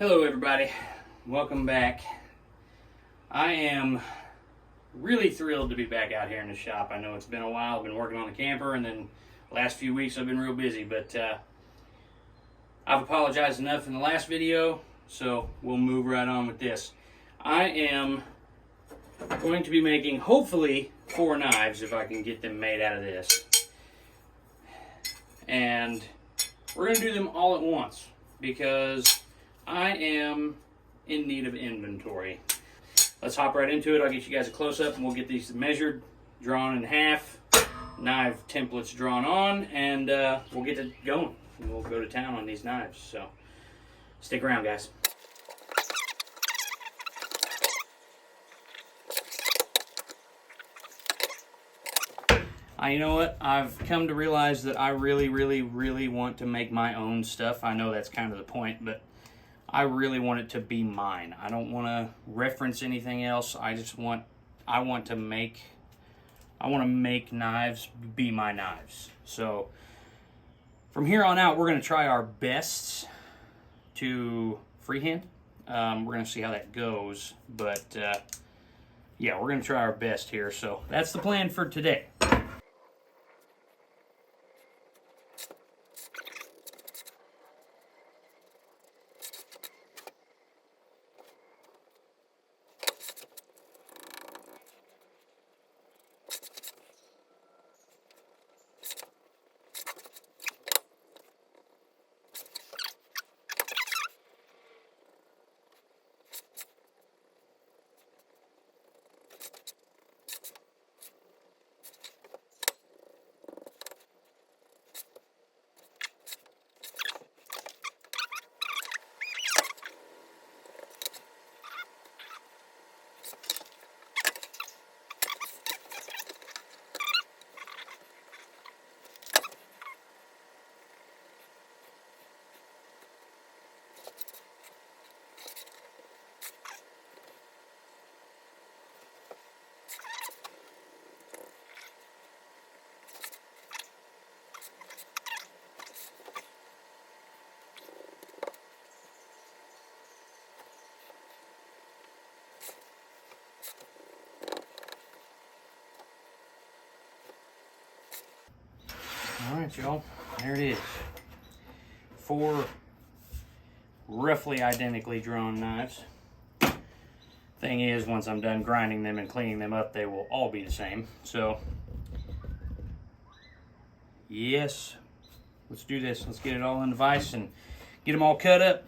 Hello everybody, welcome back. I am really thrilled to be back out here in the shop. I know it's been a while. I've been working on the camper, and then the last few weeks I've been real busy, but I've apologized enough in the last video, so we'll move right on with this. I am going to be making hopefully 4 knives if I can get them made out of this. And we're going to do them all at once because I am in need of inventory. Let's hop right into it. I'll get you guys a close-up and we'll get these measured, drawn in half, knife templates drawn on, and we'll get it going. And we'll go to town on these knives. So stick around, guys. You know what? I've come to realize that I really want to make my own stuff. I know that's kind of the point, but I really want it to be mine. I don't want to reference anything else. I want to make knives be my knives. So from here on out, we're going to try our best to freehand. We're going to see how that goes, but yeah, we're going to try our best here. So that's the plan for today. All right, y'all, there it is. 4 roughly identically drawn knives. Thing is, once I'm done grinding them and cleaning them up, they will all be the same. So, yes, let's do this. Let's get it all in the vise and get them all cut up.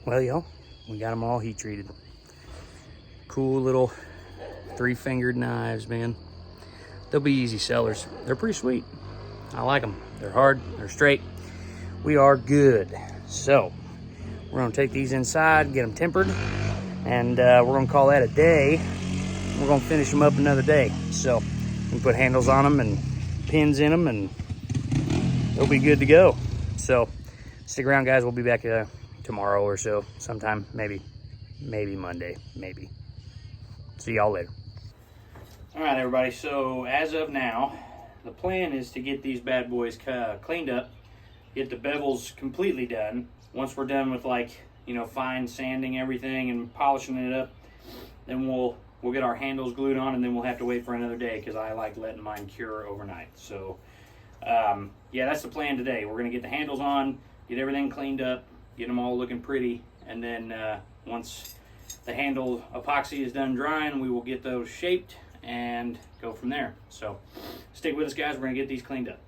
Well, y'all, we got them all heat treated. Cool little 3-fingered knives, man. They'll be easy sellers. They're pretty sweet. I like them. They're hard, they're straight. We are good. So we're gonna take these inside, get them tempered, and we're gonna call that a day. We're gonna finish them up another day. So we put handles on them and pins in them, and they'll be good to go. So stick around, guys. We'll be back tomorrow or so, sometime, maybe Monday, maybe. See y'all later. All right, everybody. So as of now, the plan is to get these bad boys cleaned up, get the bevels completely done. Once we're done with, like, you know, fine sanding everything and polishing it up, then we'll get our handles glued on, and then we'll have to wait for another day because I like letting mine cure overnight. So yeah, that's the plan today. We're gonna get the handles on, get everything cleaned up, get them all looking pretty, and then once the handle epoxy is done drying, we will get those shaped and go from there. So stick with us, guys. We're gonna get these cleaned up.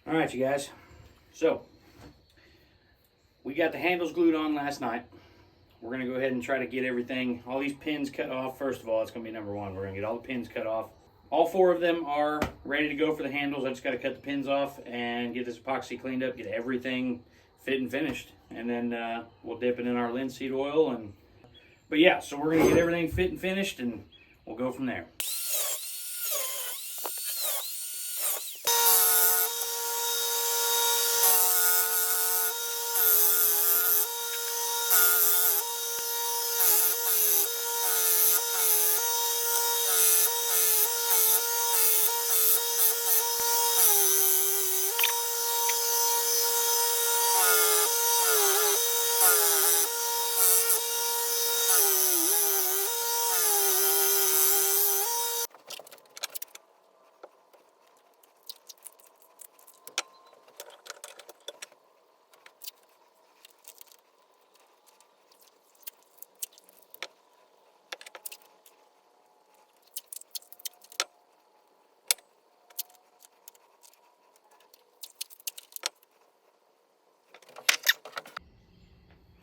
All right, you guys. So we got the handles glued on last night. We're gonna go ahead and try to get everything, all these pins cut off. First of all, it's gonna be number one. We're gonna get all the pins cut off. All 4 of them are ready to go for the handles. I just gotta cut the pins off and get this epoxy cleaned up, get everything fit and finished. And then we'll dip it in our linseed oil. But yeah, so we're gonna get everything fit and finished, and we'll go from there.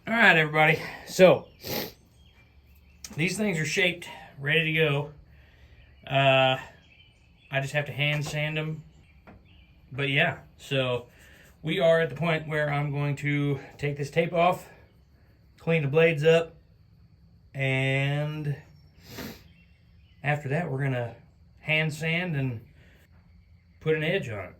All right, everybody. So these things are shaped, ready to go. I just have to hand sand them. But yeah, so we are at the point where I'm going to take this tape off, clean the blades up, and after that we're going to hand sand and put an edge on it.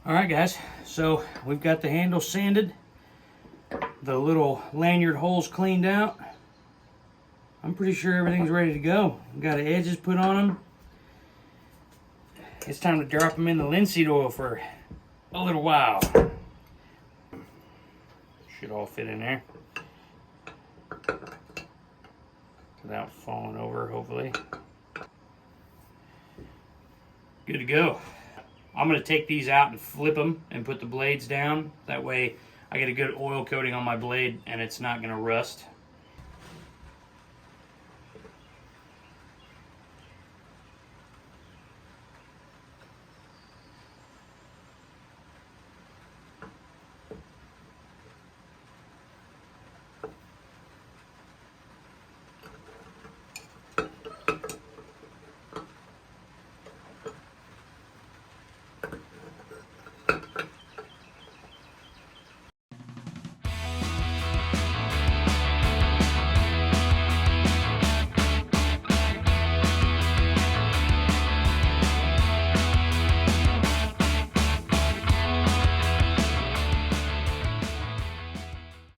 Alright guys, so we've got the handle sanded, the little lanyard holes cleaned out. I'm pretty sure everything's ready to go. We've got the edges put on them. It's time to drop them in the linseed oil for a little while. Should all fit in there without falling over, hopefully. Good to go. I'm going to take these out and flip them and put the blades down. That way I get a good oil coating on my blade and it's not going to rust.